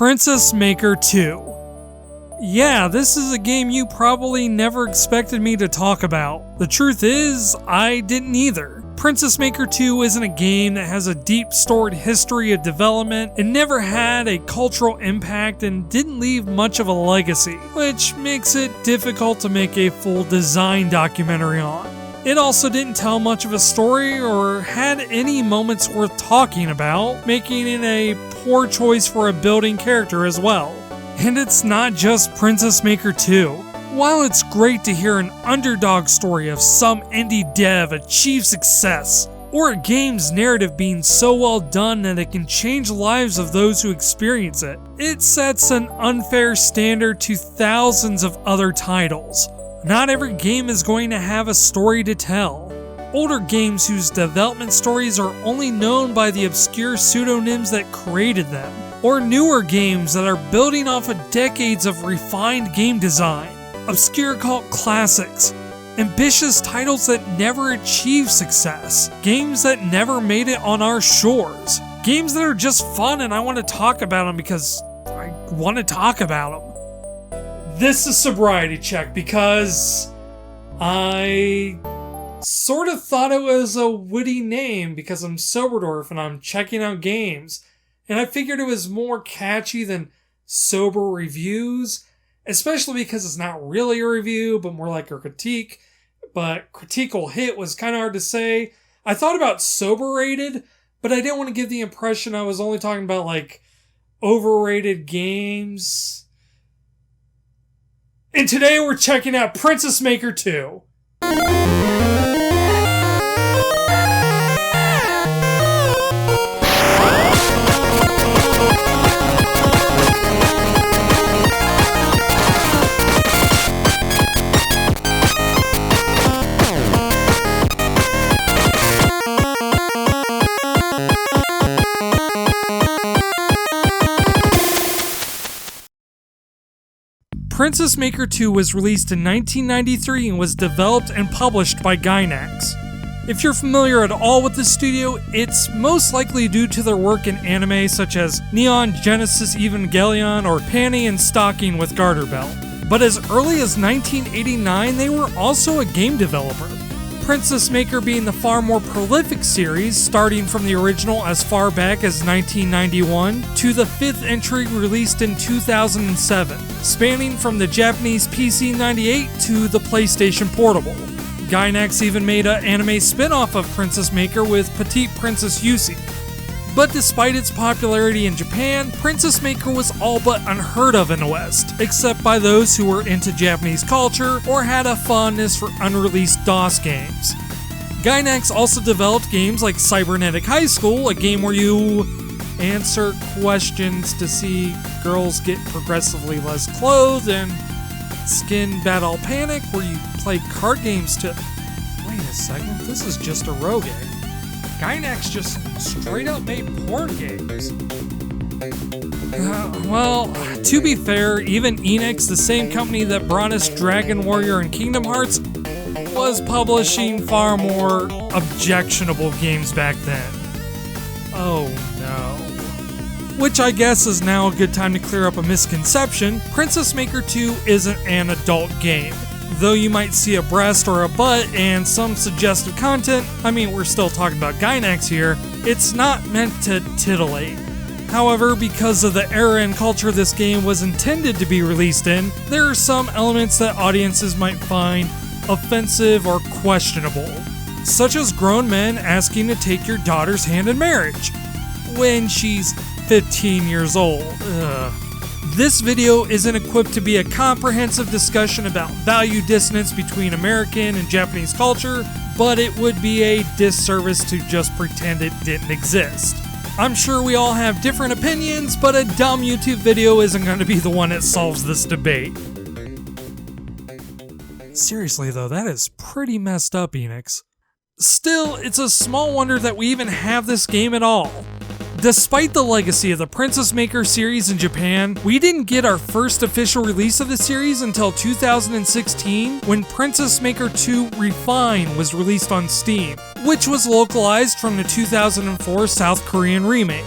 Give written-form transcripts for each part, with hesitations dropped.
Princess Maker 2. Yeah, this is a game you probably never expected me to talk about. The truth is, I didn't either. Princess Maker 2 isn't a game that has a deep storied history of development, it never had a cultural impact, and didn't leave much of a legacy, which makes it difficult to make a full design documentary on. It also didn't tell much of a story or had any moments worth talking about, making it a poor choice for a building character as well. And it's not just Princess Maker 2. While it's great to hear an underdog story of some indie dev achieve success, or a game's narrative being so well done that it can change the lives of those who experience it, it sets an unfair standard to thousands of other titles. Not every game is going to have a story to tell. Older games whose development stories are only known by the obscure pseudonyms that created them, or newer games that are building off of decades of refined game design, obscure cult classics, ambitious titles that never achieved success, games that never made it on our shores, games that are just fun and I want to talk about them because I want to talk about them. This is Sobriety Check because I sort of thought it was a witty name because I'm SoberDwarf and I'm checking out games. And I figured it was more catchy than Sober Reviews, especially because it's not really a review, but more like a critique. But critiqual hit was kind of hard to say. I thought about Sober-rated, but I didn't want to give the impression I was only talking about, like, overrated games. And today we're checking out Princess Maker 2. Princess Maker 2 was released in 1993 and was developed and published by Gainax. If you're familiar at all with the studio, it's most likely due to their work in anime such as Neon Genesis Evangelion or Panty and Stocking with Garter Belt. But as early as 1989, they were also a game developer. Princess Maker being the far more prolific series, starting from the original as far back as 1991 to the 5th entry released in 2007, spanning from the Japanese PC 98 to the PlayStation Portable. Gainax even made an anime spin-off of Princess Maker with Petite Princess Yusi. But despite its popularity in Japan, Princess Maker was all but unheard of in the West, except by those who were into Japanese culture or had a fondness for unreleased DOS games. Gainax also developed games like Cybernetic High School, a game where you answer questions to see girls get progressively less clothed, and Skin Battle Panic, where you play card games to... Wait a second, this is just a rogue game. Gainax just straight up made porn games. Well, to be fair, even Enix, the same company that brought us Dragon Warrior and Kingdom Hearts, was publishing far more objectionable games back then. Oh no. Which I guess is now a good time to clear up a misconception. Princess Maker 2 isn't an adult game. Though you might see a breast or a butt and some suggestive content, I mean, we're still talking about Gainax here, it's not meant to titillate. However, because of the era and culture this game was intended to be released in, there are some elements that audiences might find offensive or questionable, such as grown men asking to take your daughter's hand in marriage when she's 15 years old. Ugh. This video isn't equipped to be a comprehensive discussion about value dissonance between American and Japanese culture, but it would be a disservice to just pretend it didn't exist. I'm sure we all have different opinions, but a dumb YouTube video isn't going to be the one that solves this debate. Seriously though, that is pretty messed up, Enix. Still, it's a small wonder that we even have this game at all. Despite the legacy of the Princess Maker series in Japan, we didn't get our first official release of the series until 2016 when Princess Maker 2 Refine was released on Steam, which was localized from the 2004 South Korean remake.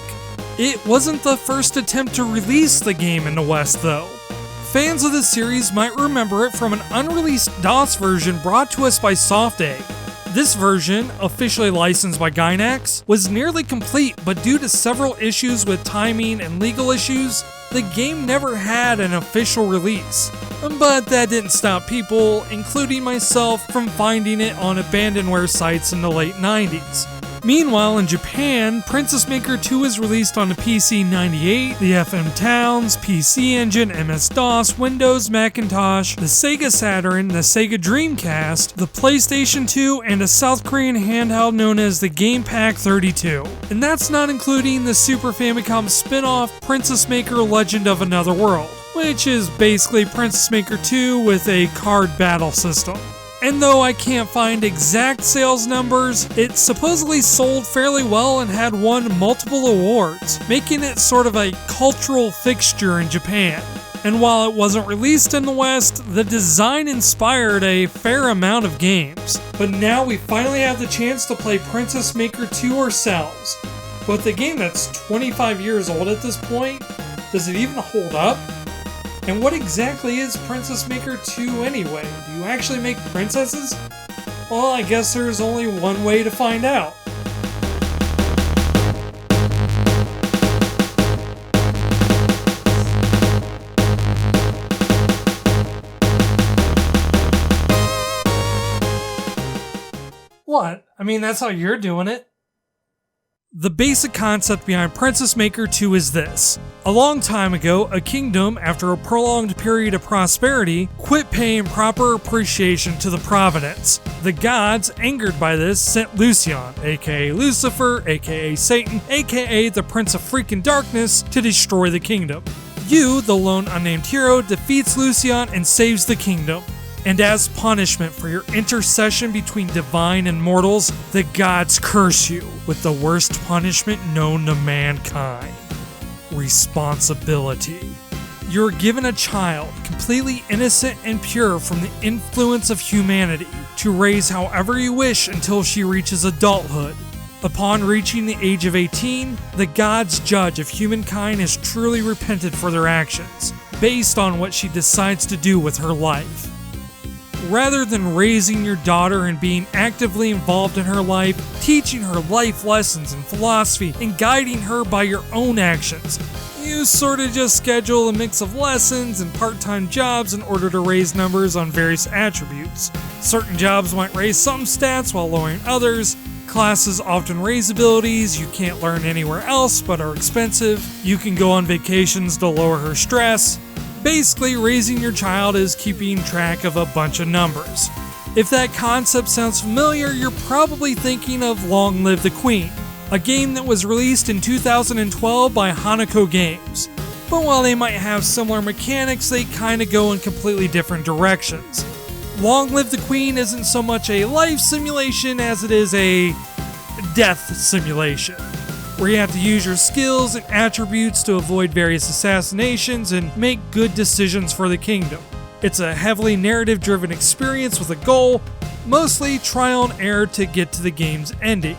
It wasn't the first attempt to release the game in the West, though. Fans of the series might remember it from an unreleased DOS version brought to us by SoftEgg. This version, officially licensed by Gainax, was nearly complete, but due to several issues with timing and legal issues, the game never had an official release. But that didn't stop people, including myself, from finding it on abandonware sites in the late 90s. Meanwhile, in Japan, Princess Maker 2 was released on the PC-98, the FM Towns, PC Engine, MS-DOS, Windows, Macintosh, the Sega Saturn, the Sega Dreamcast, the PlayStation 2, and a South Korean handheld known as the Game Pack 32. And that's not including the Super Famicom spin-off Princess Maker Legend of Another World, which is basically Princess Maker 2 with a card battle system. And though I can't find exact sales numbers, it supposedly sold fairly well and had won multiple awards, making it sort of a cultural fixture in Japan. And while it wasn't released in the West, the design inspired a fair amount of games. But now we finally have the chance to play Princess Maker 2 ourselves. But the game that's 25 years old at this point, does it even hold up? And what exactly is Princess Maker 2 anyway? Do you actually make princesses? Well, I guess there's only one way to find out. What? I mean, that's how you're doing it. The basic concept behind Princess Maker 2 is this. A long time ago, a kingdom, after a prolonged period of prosperity, quit paying proper appreciation to the providence. The gods, angered by this, sent Lucian, aka Lucifer, aka Satan, aka the Prince of Freaking Darkness, to destroy the kingdom. You, the lone unnamed hero, defeats Lucian and saves the kingdom. And as punishment for your intercession between divine and mortals, the gods curse you with the worst punishment known to mankind. Responsibility. You're given a child, completely innocent and pure from the influence of humanity, to raise however you wish until she reaches adulthood. Upon reaching the age of 18, the gods judge if humankind has truly repented for their actions, based on what she decides to do with her life. Rather than raising your daughter and being actively involved in her life, teaching her life lessons and philosophy, and guiding her by your own actions, you sort of just schedule a mix of lessons and part-time jobs in order to raise numbers on various attributes. Certain jobs might raise some stats while lowering others. Classes often raise abilities you can't learn anywhere else but are expensive. You can go on vacations to lower her stress. Basically, raising your child is keeping track of a bunch of numbers. If that concept sounds familiar, you're probably thinking of Long Live the Queen, a game that was released in 2012 by Hanako Games. But while they might have similar mechanics, they kinda go in completely different directions. Long Live the Queen isn't so much a life simulation as it is a death simulation, where you have to use your skills and attributes to avoid various assassinations and make good decisions for the kingdom. It's a heavily narrative-driven experience with a goal, mostly trial and error to get to the game's ending.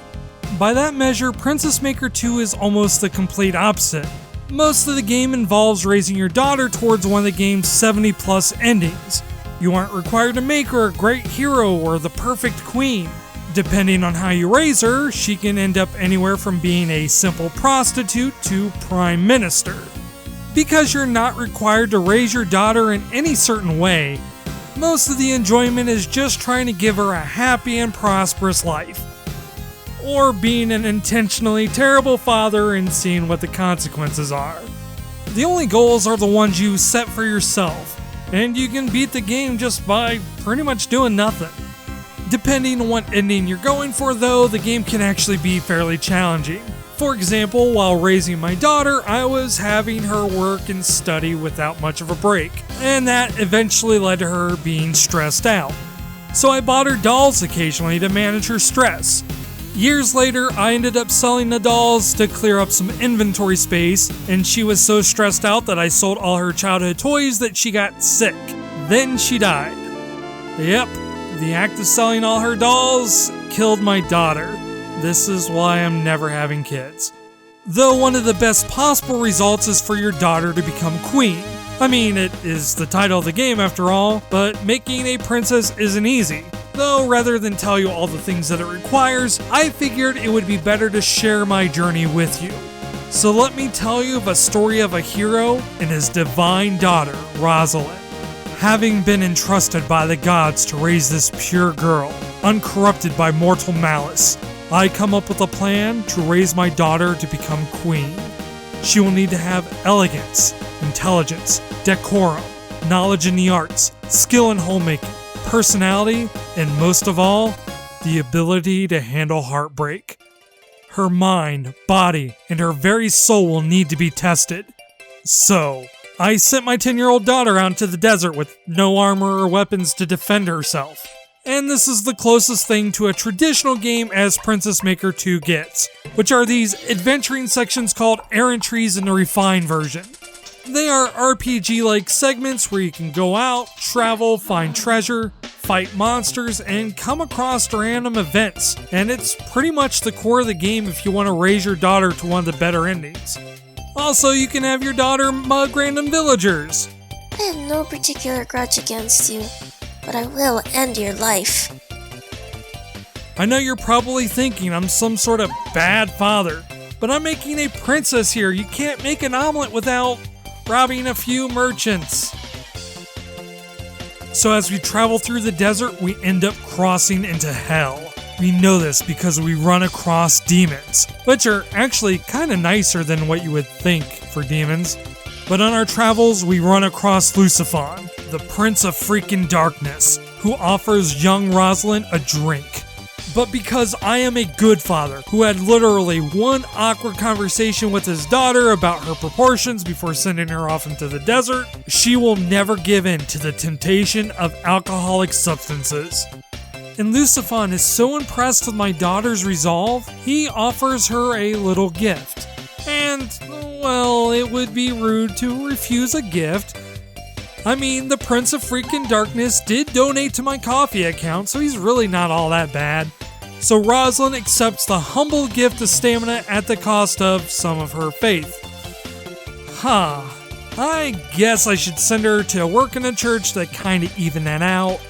By that measure, Princess Maker 2 is almost the complete opposite. Most of the game involves raising your daughter towards one of the game's 70-plus endings. You aren't required to make her a great hero or the perfect queen. Depending on how you raise her, she can end up anywhere from being a simple prostitute to prime minister. Because you're not required to raise your daughter in any certain way, most of the enjoyment is just trying to give her a happy and prosperous life. Or being an intentionally terrible father and seeing what the consequences are. The only goals are the ones you set for yourself, and you can beat the game just by pretty much doing nothing. Depending on what ending you're going for though, the game can actually be fairly challenging. For example, while raising my daughter, I was having her work and study without much of a break, and that eventually led to her being stressed out. So I bought her dolls occasionally to manage her stress. Years later, I ended up selling the dolls to clear up some inventory space, and she was so stressed out that I sold all her childhood toys that she got sick. Then she died. Yep. The act of selling all her dolls killed my daughter. This is why I'm never having kids. Though one of the best possible results is for your daughter to become queen. I mean, it is the title of the game after all, but making a princess isn't easy. Though rather than tell you all the things that it requires, I figured it would be better to share my journey with you. So let me tell you of a story of a hero and his divine daughter, Rosalind. Having been entrusted by the gods to raise this pure girl, uncorrupted by mortal malice, I come up with a plan to raise my daughter to become queen. She will need to have elegance, intelligence, decorum, knowledge in the arts, skill in homemaking, personality, and most of all, the ability to handle heartbreak. Her mind, body, and her very soul will need to be tested. So, I sent my 10-year-old daughter out into the desert with no armor or weapons to defend herself. And this is the closest thing to a traditional game as Princess Maker 2 gets, which are these adventuring sections called errantries in the refined version. They are RPG-like segments where you can go out, travel, find treasure, fight monsters, and come across random events, and it's pretty much the core of the game if you want to raise your daughter to one of the better endings. Also, you can have your daughter mug random villagers. I have no particular grudge against you, but I will end your life. I know you're probably thinking I'm some sort of bad father, but I'm making a princess here. You can't make an omelet without robbing a few merchants. So as we travel through the desert, we end up crossing into hell. We know this because we run across demons, which are actually kind of nicer than what you would think for demons. But on our travels, we run across Lucifon, the Prince of freaking Darkness, who offers young Rosalind a drink. But because I am a good father who had literally one awkward conversation with his daughter about her proportions before sending her off into the desert, she will never give in to the temptation of alcoholic substances. And Lucifon is so impressed with my daughter's resolve, he offers her a little gift. And, well, it would be rude to refuse a gift. I mean, the Prince of freaking Darkness did donate to my coffee account, so he's really not all that bad. So Rosalind accepts the humble gift of stamina at the cost of some of her faith. I guess I should send her to work in a church to kinda even that out.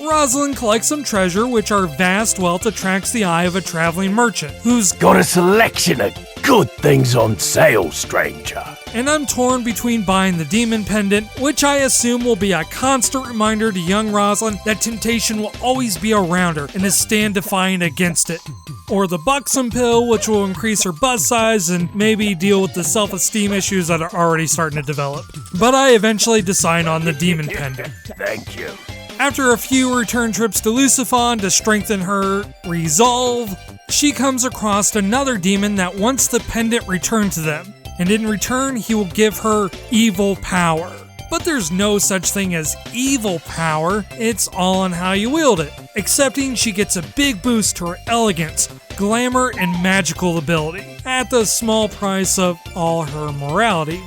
Rosalind collects some treasure, which our vast wealth attracts the eye of a traveling merchant, who's got a selection of good things on sale, stranger. And I'm torn between buying the demon pendant, which I assume will be a constant reminder to young Rosalind that temptation will always be around her and to stand defiant against it. Or the buxom pill, which will increase her bust size and maybe deal with the self-esteem issues that are already starting to develop. But I eventually decide on the demon pendant. Thank you. After a few return trips to Lucifon to strengthen her resolve, she comes across another demon that wants the pendant returned to them, and in return he will give her evil power. But there's no such thing as evil power, it's all on how you wield it, excepting she gets a big boost to her elegance, glamour, and magical ability, at the small price of all her morality.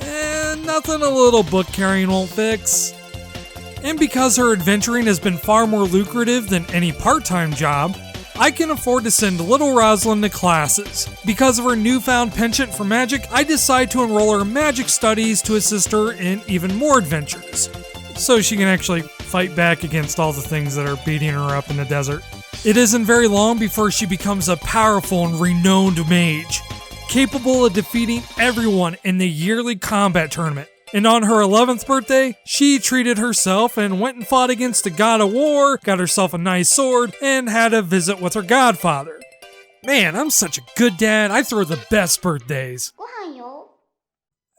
And nothing a little book carrying won't fix. And because her adventuring has been far more lucrative than any part-time job, I can afford to send little Rosalind to classes. Because of her newfound penchant for magic, I decide to enroll her in magic studies to assist her in even more adventures, so she can actually fight back against all the things that are beating her up in the desert. It isn't very long before she becomes a powerful and renowned mage, capable of defeating everyone in the yearly combat tournament. And on her 11th birthday, she treated herself and went and fought against the god of war, got herself a nice sword, and had a visit with her godfather. Man, I'm such a good dad, I throw the best birthdays.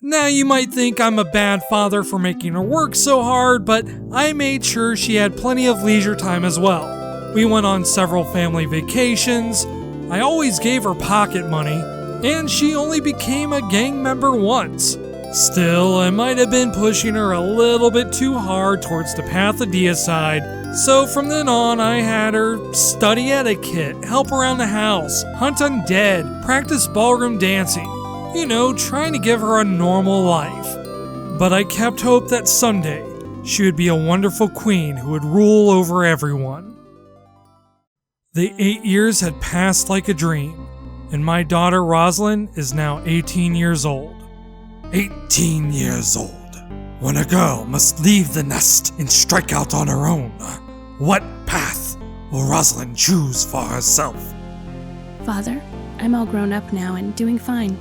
Now you might think I'm a bad father for making her work so hard, but I made sure she had plenty of leisure time as well. We went on several family vacations, I always gave her pocket money, and she only became a gang member once. Still, I might have been pushing her a little bit too hard towards the path of deicide, so from then on I had her study etiquette, help around the house, hunt undead, practice ballroom dancing, you know, trying to give her a normal life. But I kept hope that someday she would be a wonderful queen who would rule over everyone. The 8 years had passed like a dream, and my daughter Rosalind is now 18 years old. 18 years old. When a girl must leave the nest and strike out on her own, what path will Rosalind choose for herself? Father, I'm all grown up now and doing fine.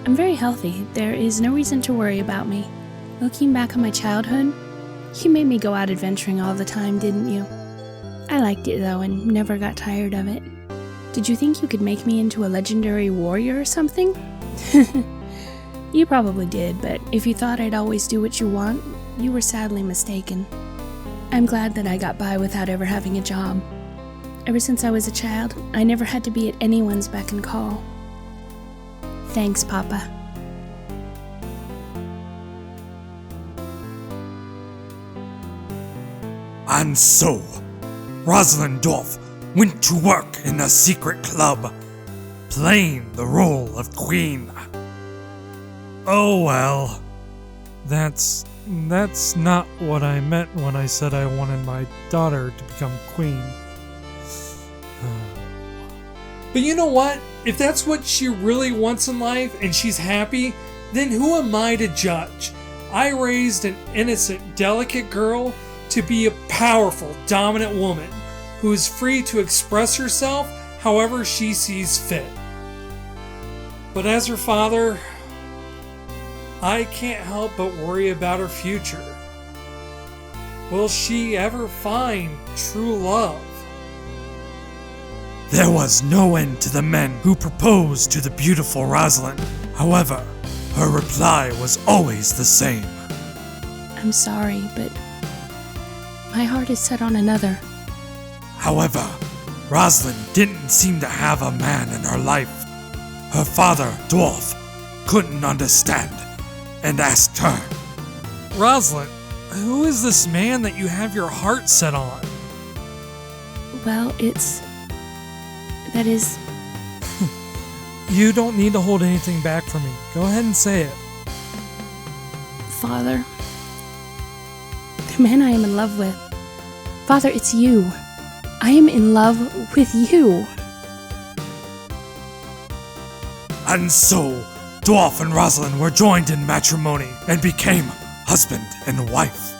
I'm very healthy. There is no reason to worry about me. Looking back on my childhood, you made me go out adventuring all the time, didn't you? I liked it though and never got tired of it. Did you think you could make me into a legendary warrior or something? You probably did, but if you thought I'd always do what you want, you were sadly mistaken. I'm glad that I got by without ever having a job. Ever since I was a child, I never had to be at anyone's beck and call. Thanks, Papa. And so, Rosalind Dwarf went to work in a secret club, playing the role of queen. Oh well. That's not what I meant when I said I wanted my daughter to become queen. But you know what? If that's what she really wants in life and she's happy, then who am I to judge? I raised an innocent, delicate girl to be a powerful, dominant woman who is free to express herself however she sees fit. But as her father, I can't help but worry about her future. Will she ever find true love? There was no end to the men who proposed to the beautiful Rosalind. However, her reply was always the same. I'm sorry, but my heart is set on another. However, Rosalind didn't seem to have a man in her life. Her father, Dwarf, couldn't understand and asked her, Rosalind, who is this man that you have your heart set on? Well, that is... You don't need to hold anything back from me. Go ahead and say it. Father, the man I am in love with. Father, it's you. I am in love with you. And so, Dwarf and Rosalind were joined in matrimony and became husband and wife.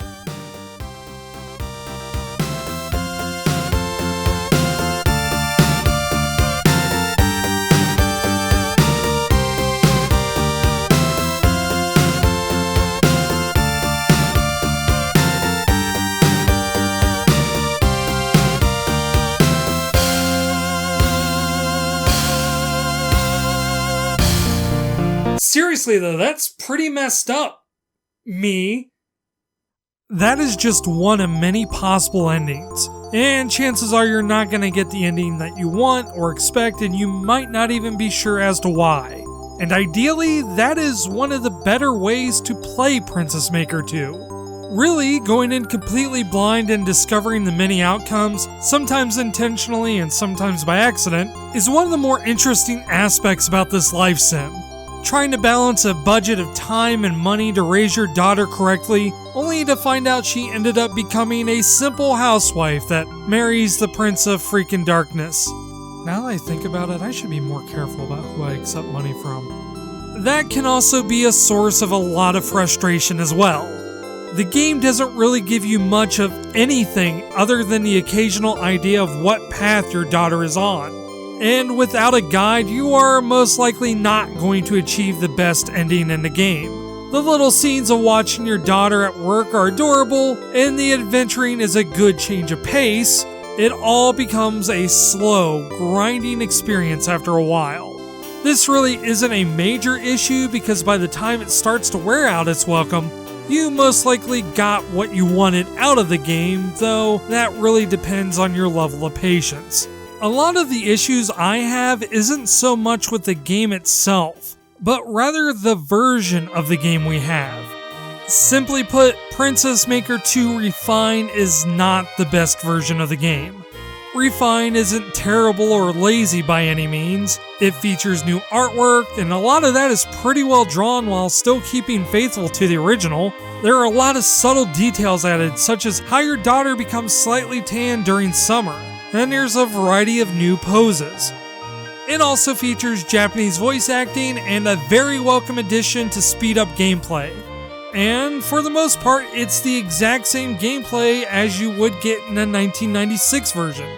Seriously though, that's pretty messed up. Me. That is just one of many possible endings, and chances are you're not going to get the ending that you want or expect, and you might not even be sure as to why. And ideally, that is one of the better ways to play Princess Maker 2. Really, going in completely blind and discovering the many outcomes, sometimes intentionally and sometimes by accident, is one of the more interesting aspects about this life sim. Trying to balance a budget of time and money to raise your daughter correctly, only to find out she ended up becoming a simple housewife that marries the Prince of freaking Darkness. Now that I think about it, I should be more careful about who I accept money from. That can also be a source of a lot of frustration as well. The game doesn't really give you much of anything other than the occasional idea of what path your daughter is on. And without a guide, you are most likely not going to achieve the best ending in the game. The little scenes of watching your daughter at work are adorable, and the adventuring is a good change of pace. It all becomes a slow, grinding experience after a while. This really isn't a major issue because by the time it starts to wear out its welcome, you most likely got what you wanted out of the game, though that really depends on your level of patience. A lot of the issues I have isn't so much with the game itself, but rather the version of the game we have. Simply put, Princess Maker 2 Refine is not the best version of the game. Refine isn't terrible or lazy by any means. It features new artwork, and a lot of that is pretty well drawn while still keeping faithful to the original. There are a lot of subtle details added, such as how your daughter becomes slightly tan during summer. And there's a variety of new poses. It also features Japanese voice acting and a very welcome addition to speed up gameplay. And for the most part, it's the exact same gameplay as you would get in a 1996 version.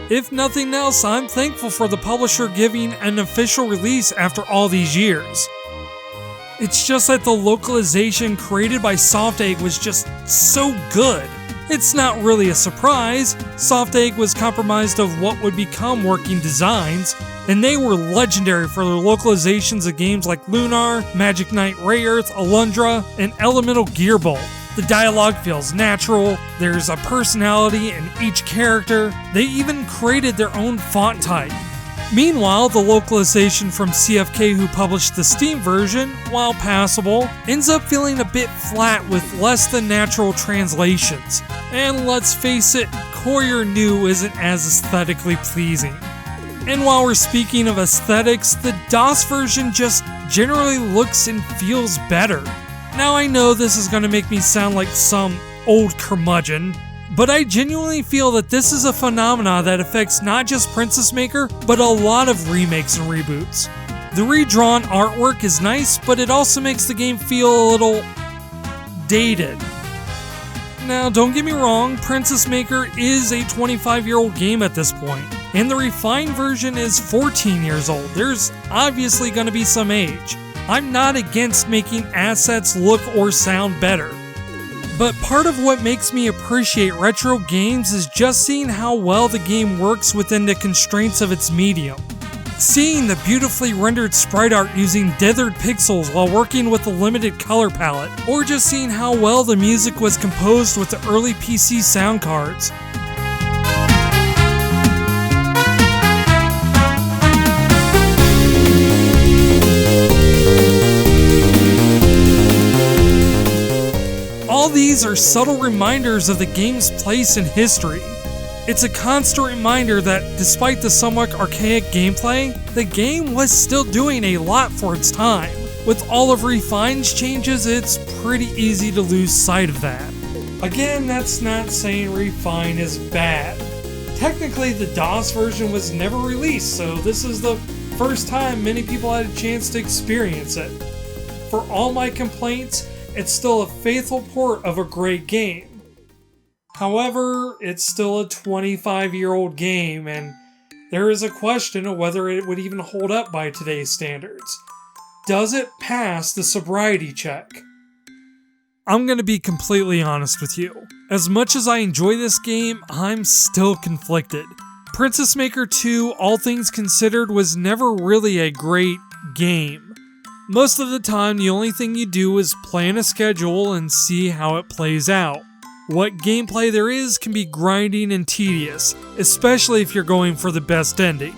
If nothing else, I'm thankful for the publisher giving an official release after all these years. It's just that the localization created by Soft Egg was just so good. It's not really a surprise. Soft Egg was comprised of what would become working designs, and they were legendary for their localizations of games like Lunar, Magic Knight Rayearth, Alundra, and Elemental Gearbolt. The dialogue feels natural, there's a personality in each character, they even created their own font type. Meanwhile, the localization from CFK, who published the Steam version, while passable, ends up feeling a bit flat with less than natural translations. And let's face it, Courier New isn't as aesthetically pleasing. And while we're speaking of aesthetics, the DOS version just generally looks and feels better. Now I know this is going to make me sound like some old curmudgeon, but I genuinely feel that this is a phenomena that affects not just Princess Maker, but a lot of remakes and reboots. The redrawn artwork is nice, but it also makes the game feel a little dated. Now, don't get me wrong, Princess Maker is a 25-year-old game at this point, and the refined version is 14 years old. There's obviously going to be some age. I'm not against making assets look or sound better. But part of what makes me appreciate retro games is just seeing how well the game works within the constraints of its medium. Seeing the beautifully rendered sprite art using dithered pixels while working with a limited color palette, or just seeing how well the music was composed with the early PC sound cards. All these are subtle reminders of the game's place in history. It's a constant reminder that despite the somewhat archaic gameplay, the game was still doing a lot for its time. With all of Refined's changes, it's pretty easy to lose sight of that. Again, that's not saying Refine is bad. Technically, the DOS version was never released, so this is the first time many people had a chance to experience it. For all my complaints, it's still a faithful port of a great game. However, it's still a 25-year-old game, and there is a question of whether it would even hold up by today's standards. Does it pass the sobriety check? I'm gonna be completely honest with you. As much as I enjoy this game, I'm still conflicted. Princess Maker 2, all things considered, was never really a great game. Most of the time, the only thing you do is plan a schedule and see how it plays out. What gameplay there is can be grinding and tedious, especially if you're going for the best ending.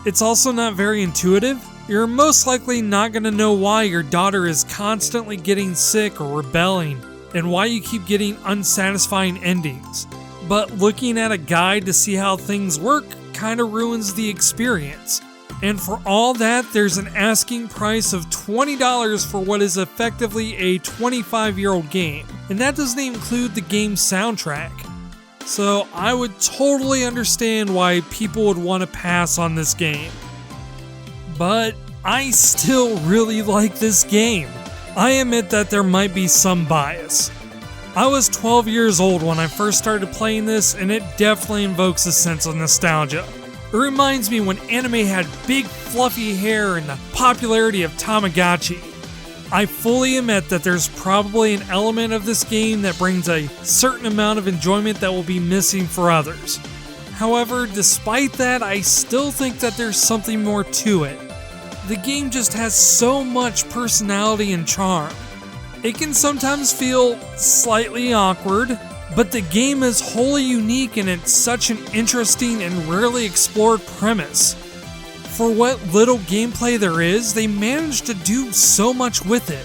It's also not very intuitive. You're most likely not going to know why your daughter is constantly getting sick or rebelling, and why you keep getting unsatisfying endings. But looking at a guide to see how things work kinda ruins the experience. And for all that, there's an asking price of $20 for what is effectively a 25-year-old game. And that doesn't include the game's soundtrack. So I would totally understand why people would want to pass on this game. But I still really like this game. I admit that there might be some bias. I was 12 years old when I first started playing this, and it definitely invokes a sense of nostalgia. It reminds me when anime had big fluffy hair and the popularity of Tamagotchi. I fully admit that there's probably an element of this game that brings a certain amount of enjoyment that will be missing for others. However, despite that, I still think that there's something more to it. The game just has so much personality and charm. It can sometimes feel slightly awkward, but the game is wholly unique and it's such an interesting and rarely explored premise. For what little gameplay there is, they managed to do so much with it.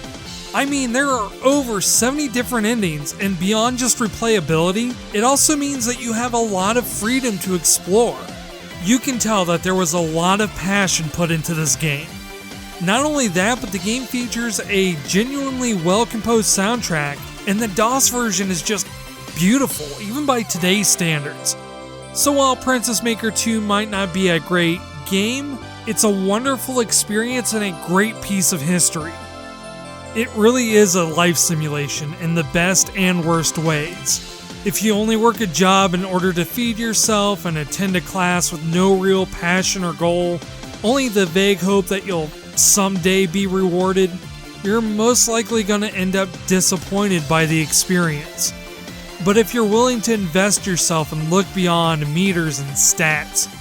I mean, there are over 70 different endings, and beyond just replayability, it also means that you have a lot of freedom to explore. You can tell that there was a lot of passion put into this game. Not only that, but the game features a genuinely well-composed soundtrack, and the DOS version is just beautiful, even by today's standards. So while Princess Maker 2 might not be a great game, It's a wonderful experience and a great piece of history. It really is a life simulation in the best and worst ways. If you only work a job in order to feed yourself and attend a class with no real passion or goal, only the vague hope that you'll someday be rewarded, you're most likely going to end up disappointed by the experience. But if you're willing to invest yourself and look beyond meters and stats,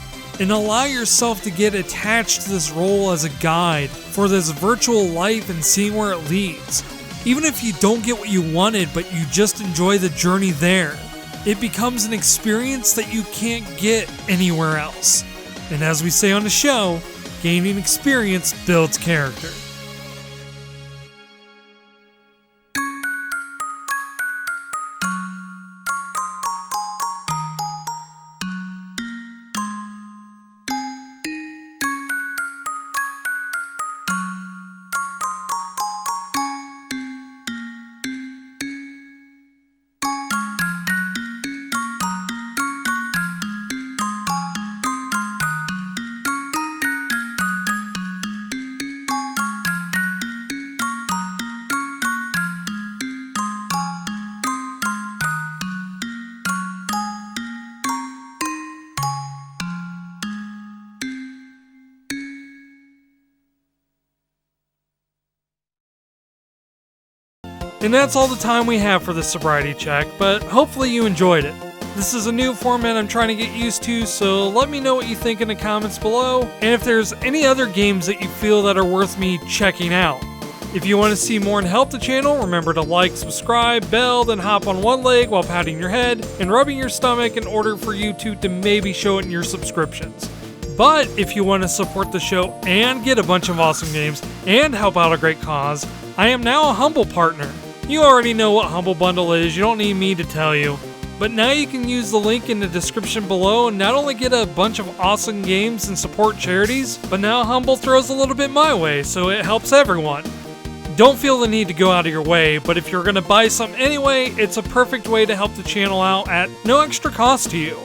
and allow yourself to get attached to this role as a guide for this virtual life and seeing where it leads, even if you don't get what you wanted but you just enjoy the journey there, it becomes an experience that you can't get anywhere else. And as we say on the show, gaining experience builds character. And that's all the time we have for this sobriety check, but hopefully you enjoyed it. This is a new format I'm trying to get used to, so let me know what you think in the comments below, and if there's any other games that you feel that are worth me checking out. If you want to see more and help the channel, remember to like, subscribe, bell, then hop on one leg while patting your head and rubbing your stomach in order for YouTube to maybe show it in your subscriptions. But if you want to support the show and get a bunch of awesome games and help out a great cause, I am now a Humble partner. You already know what Humble Bundle is, you don't need me to tell you. But now you can use the link in the description below and not only get a bunch of awesome games and support charities, but now Humble throws a little bit my way, so it helps everyone. Don't feel the need to go out of your way, but if you're going to buy something anyway, it's a perfect way to help the channel out at no extra cost to you.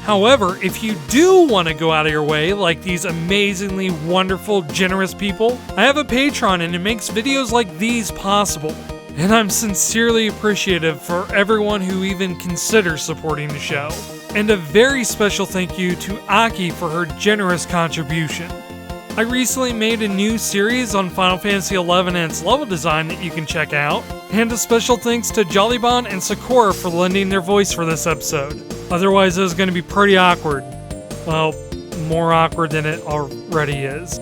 However, if you do want to go out of your way, like these amazingly wonderful, generous people, I have a Patreon and it makes videos like these possible. And I'm sincerely appreciative for everyone who even considers supporting the show. And a very special thank you to Aki for her generous contribution. I recently made a new series on Final Fantasy XI and its level design that you can check out. And a special thanks to Jollybon and Sakura for lending their voice for this episode. Otherwise it was going to be pretty awkward. Well, more awkward than it already is.